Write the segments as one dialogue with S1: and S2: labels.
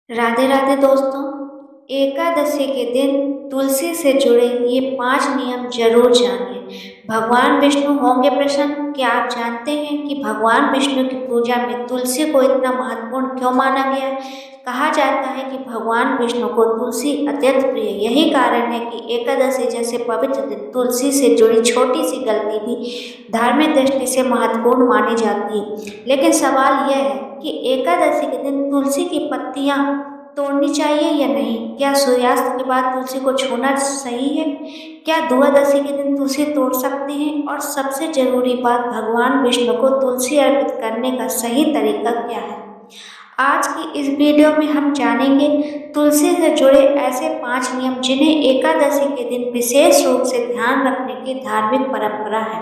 S1: राधे राधे दोस्तों। एकादशी के दिन तुलसी से जुड़े ये 5 नियम जरूर जानिए। भगवान विष्णु होंगे प्रसन्न। क्या आप जानते हैं कि भगवान विष्णु की पूजा में तुलसी को इतना महत्वपूर्ण क्यों माना गया है? कहा जाता है कि भगवान विष्णु को तुलसी अत्यंत प्रिय। यही कारण है कि एकादशी जैसे पवित्र दिन तुलसी से जुड़ी छोटी सी गलती भी धार्मिक दृष्टि से महत्वपूर्ण मानी जाती है। लेकिन सवाल यह है कि एकादशी के दिन तुलसी की पत्तियां तोड़नी चाहिए या नहीं? क्या सूर्यास्त के बाद तुलसी को छूना सही है? क्या द्वादशी के दिन तुलसी तोड़ सकते हैं? और सबसे जरूरी बात, भगवान विष्णु को तुलसी अर्पित करने का सही तरीका क्या है? आज की इस वीडियो में हम जानेंगे तुलसी से जुड़े ऐसे 5 नियम जिन्हें एकादशी के दिन विशेष रूप से ध्यान रखने की धार्मिक परंपरा है।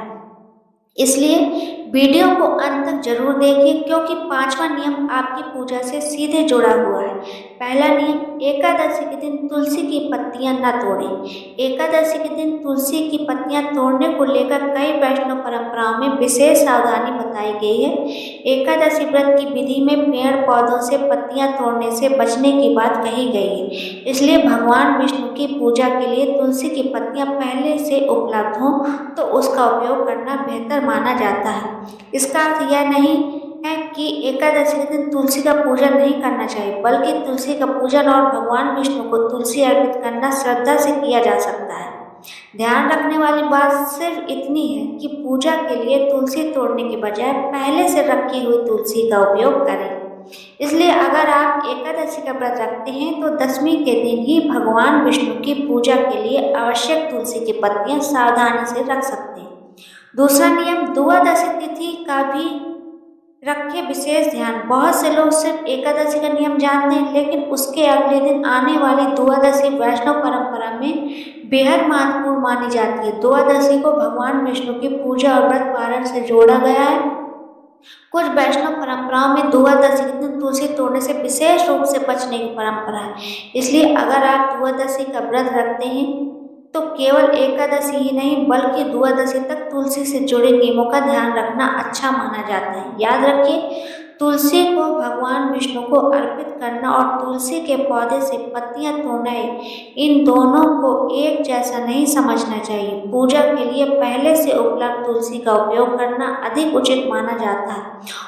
S1: इसलिए वीडियो को अंत तक जरूर देखिए, क्योंकि 5वां नियम आपकी पूजा से सीधे जुड़ा हुआ है। पहला नियम, एकादशी के दिन तुलसी की पत्तियां न तोड़ें। एकादशी के दिन तुलसी की पत्तियां तोड़ने को लेकर कई वैष्णव परंपराओं में विशेष सावधानी बताई गई है। एकादशी व्रत की विधि में पेड़ पौधों से पत्तियां तोड़ने से बचने की बात कही गई है। इसलिए भगवान विष्णु की पूजा के लिए तुलसी की पत्तियां पहले से उपलब्ध हों तो उसका उपयोग करना बेहतर माना जाता है। इसका अर्थ यह नहीं है कि एकादशी के दिन तुलसी का पूजन नहीं करना चाहिए, बल्कि तुलसी का पूजन और भगवान विष्णु को तुलसी अर्पित करना श्रद्धा से किया जा सकता है। ध्यान रखने वाली बात सिर्फ इतनी है कि पूजा के लिए तुलसी तोड़ने के बजाय पहले से रखी हुई तुलसी का उपयोग करें। इसलिए अगर आप एकादशी का व्रत रखते हैं तो दशमी के दिन ही भगवान विष्णु की पूजा के लिए आवश्यक तुलसी की पत्तियां सावधानी से रख सकते हैं। दूसरा नियम, द्वादशी तिथि का भी रखें विशेष ध्यान। बहुत से लोग सिर्फ एकादशी का नियम जानते हैं, लेकिन उसके अगले दिन आने वाली द्वादशी वैष्णव परंपरा में बेहद महत्वपूर्ण मानी जाती है। द्वादशी को भगवान विष्णु की पूजा और व्रत पारण से जोड़ा गया है। कुछ वैष्णव परंपराओं में द्वादशी के दिन तुलसी तोड़ने से विशेष रूप से बचने की परंपरा है। इसलिए अगर आप द्वादशी का व्रत रखते हैं तो केवल एकादशी ही नहीं बल्कि द्वादशी तक तुलसी से जुड़े नियमों का ध्यान रखना अच्छा माना जाता है। याद रखिए, तुलसी को भगवान विष्णु को अर्पित करना और तुलसी के पौधे से पत्तियां तोड़ना, इन दोनों को एक जैसा नहीं समझना चाहिए। पूजा के लिए पहले से उपलब्ध तुलसी का उपयोग करना अधिक उचित माना जाता है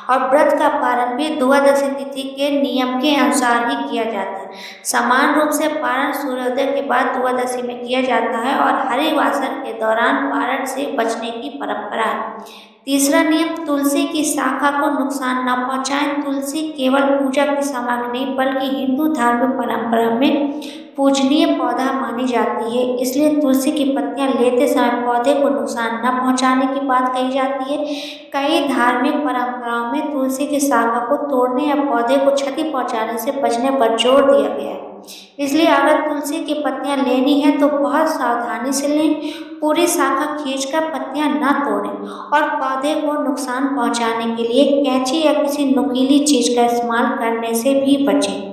S1: और व्रत का पारण भी द्वादशी तिथि के नियम के अनुसार ही किया जाता है। समान रूप से पारण सूर्योदय के बाद द्वादशी में किया जाता है और हरिवासर के दौरान पारण से बचने की परंपरा है। तीसरा नियम, तुलसी की शाखा को नुकसान न पहुंचाएं। तुलसी केवल पूजा की सामग्री नहीं बल्कि हिंदू धार्मिक परंपरा में पूजनीय पौधा मानी जाती है। इसलिए तुलसी की पत्तियां लेते समय पौधे को नुकसान न पहुंचाने की बात कही जाती है। कई धार्मिक परंपराओं में तुलसी की शाखा को तोड़ने या पौधे को क्षति पहुंचाने से बचने पर जोर दिया गया है। इसलिए अगर तुलसी की पत्तियां लेनी है तो बहुत सावधानी से लें। पूरी शाखा खींचकर पत्तियां न तोड़ें और पौधे को नुकसान पहुंचाने के लिए कैंची या किसी नुकीली चीज का इस्तेमाल करने से भी बचें।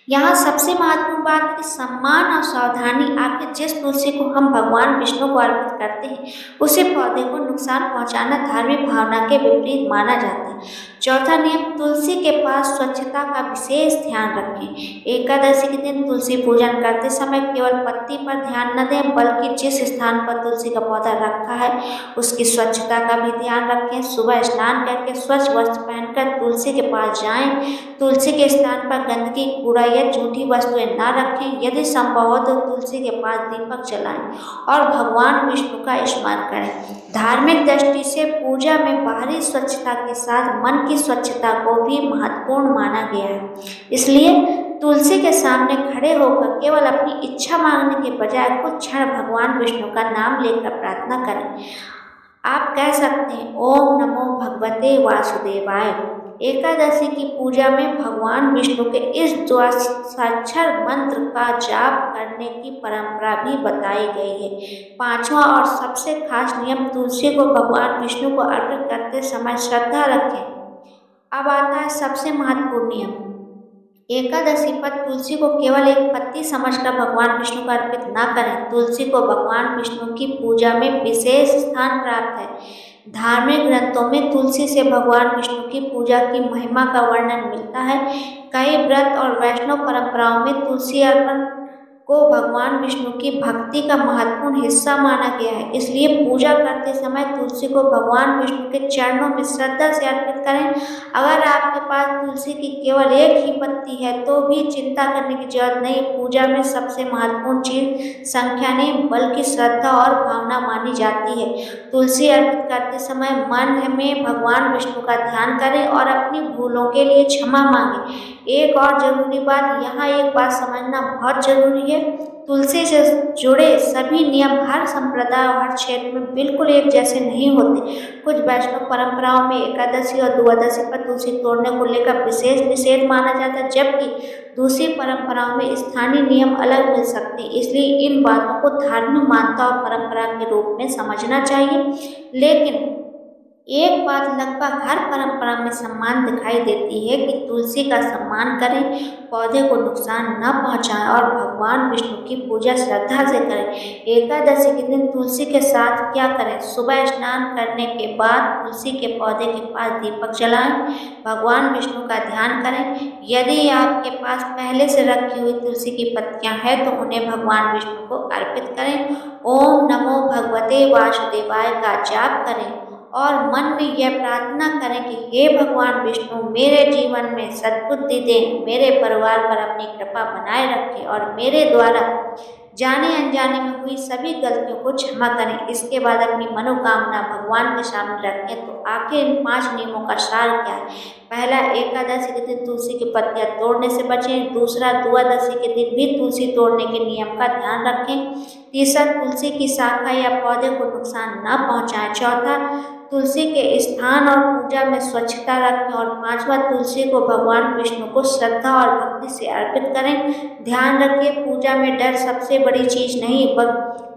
S1: यहाँ सबसे महत्वपूर्ण बात है कि सम्मान और सावधानी। आखिर जिस तुलसी को हम भगवान विष्णु को अर्पित करते हैं उसी पौधे को नुकसान पहुंचाना धार्मिक भावना के विपरीत माना जाता है। चौथा नियम, तुलसी के पास स्वच्छता का विशेष ध्यान रखें। एकादशी के दिन तुलसी पूजन करते समय केवल पत्ती पर ध्यान न दें बल्कि जिस स्थान पर तुलसी का पौधा रखा है उसकी स्वच्छता का भी ध्यान रखें। सुबह स्नान करके स्वच्छ वस्त्र पहनकर तुलसी के पास जाएं। तुलसी के स्थान पर गंदगी, कूड़ा या झूठी वस्तुएं न रखें। यदि संभव हो तो तुलसी के पास दीपक जलाएं और भगवान विष्णु का स्मरण करें। धार्मिक दृष्टि से पूजा में बाहरी स्वच्छता के साथ मन की स्वच्छता को भी महत्वपूर्ण माना गया है। इसलिए तुलसी के सामने खड़े होकर केवल अपनी इच्छा मांगने के बजाय कुछ क्षण भगवान विष्णु का नाम लेकर प्रार्थना करें। आप कह सकते हैं, ओम नमो भगवते वासुदेवाय। एकादशी की पूजा में भगवान विष्णु के इस द्वादशाक्षर मंत्र का जाप करने की परंपरा भी बताई गई है। पांचवा और सबसे खास नियम, तुलसी को भगवान विष्णु को अर्पित करते समय श्रद्धा रखें। अब आता है सबसे महत्वपूर्ण नियम, एकादशी पर तुलसी को केवल एक पत्ती समझकर भगवान विष्णु को अर्पित न करें। तुलसी को भगवान विष्णु की पूजा में विशेष स्थान प्राप्त है। धार्मिक ग्रंथों में तुलसी से भगवान विष्णु की पूजा की महिमा का वर्णन मिलता है। कई व्रत और वैष्णव परंपराओं में तुलसी अर्पण को भगवान विष्णु की भक्ति का महत्वपूर्ण हिस्सा माना गया है। इसलिए पूजा करते समय तुलसी को भगवान विष्णु के चरणों में श्रद्धा से अर्पित करें। अगर आपके पास तुलसी की केवल एक ही पत्ती है तो भी चिंता करने की जरूरत नहीं। पूजा में सबसे महत्वपूर्ण चीज संख्या नहीं बल्कि श्रद्धा और भावना मानी जाती है। तुलसी अर्पित करते समय मन में भगवान विष्णु का ध्यान करें और अपनी भूलों के लिए क्षमा मांगें। एक और जरूरी बात, यहाँ एक बात समझना बहुत जरूरी है, तुलसी से जुड़े सभी नियम हर संप्रदाय और हर क्षेत्र में बिल्कुल एक जैसे नहीं होते। कुछ वैष्णव परंपराओं में एकादशी और द्वादशी पर तुलसी तोड़ने को लेकर विशेष निषेध माना जाता है, जबकि दूसरी परंपराओं में स्थानीय नियम अलग मिल सकते हैं। इसलिए इन बातों को धार्मिक मान्यता और परंपरा के रूप में समझना चाहिए। लेकिन एक बात लगभग हर परंपरा में सम्मान दिखाई देती है कि तुलसी का सम्मान करें, पौधे को नुकसान न पहुंचाएं और भगवान विष्णु की पूजा श्रद्धा से करें। एकादशी के दिन तुलसी के साथ क्या करें? सुबह स्नान करने के बाद तुलसी के पौधे के पास दीपक जलाएं, भगवान विष्णु का ध्यान करें। यदि आपके पास पहले से रखी हुई तुलसी की पत्तियां हैं तो उन्हें भगवान विष्णु को अर्पित करें। ओम नमो भगवते वासुदेवाय का जाप करें और मन में यह प्रार्थना करें कि हे भगवान विष्णु, मेरे जीवन में सद्बुद्धि दें, मेरे परिवार पर अपनी कृपा बनाए रखें और मेरे द्वारा जाने अनजाने में हुई सभी गलतियों को क्षमा करें। इसके बाद अपनी मनोकामना भगवान के सामने रखें। तो आखिर इन 5 नियमों का सार क्या है? पहला, एकादशी के दिन तुलसी की पत्तियां तोड़ने से बचें। दूसरा, द्वादशी के दिन भी तुलसी तोड़ने के नियम का ध्यान रखें। तीसरा, तुलसी की शाखा या पौधे को नुकसान न पहुंचाएं। चौथा, तुलसी के स्थान और पूजा में स्वच्छता रखें। और पांचवा, तुलसी को भगवान विष्णु को श्रद्धा और भक्ति से अर्पित करें। ध्यान रखिए, पूजा में डर सबसे बड़ी चीज नहीं,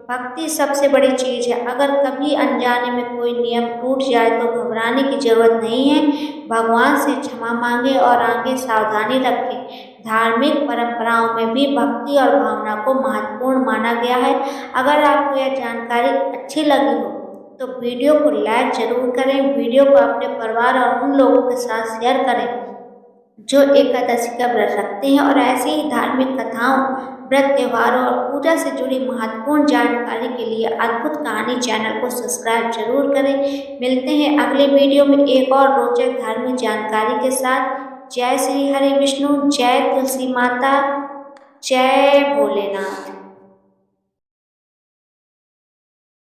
S1: भक्ति सबसे बड़ी चीज है। अगर कभी अनजाने में कोई नियम टूट जाए तो घबराने की जरूरत नहीं है। भगवान से क्षमा मांगे और आगे सावधानी रखें। धार्मिक परंपराओं में भी भक्ति और भावना को महत्वपूर्ण माना गया है। अगर आपको यह जानकारी अच्छी लगी हो तो वीडियो को लाइक जरूर करें। वीडियो को अपने परिवार और उन लोगों के साथ शेयर करें जो एकादशी का व्रत रखते हैं। और ऐसे ही धार्मिक कथाओं, व्रत, त्योहारों और पूजा से जुड़ी महत्वपूर्ण जानकारी के लिए अद्भुत कहानी चैनल को सब्सक्राइब जरूर करें। मिलते हैं अगले वीडियो में एक और रोचक धार्मिक जानकारी के साथ। जय श्री हरि विष्णु, जय तुलसी माता, जय भोलेनाथ।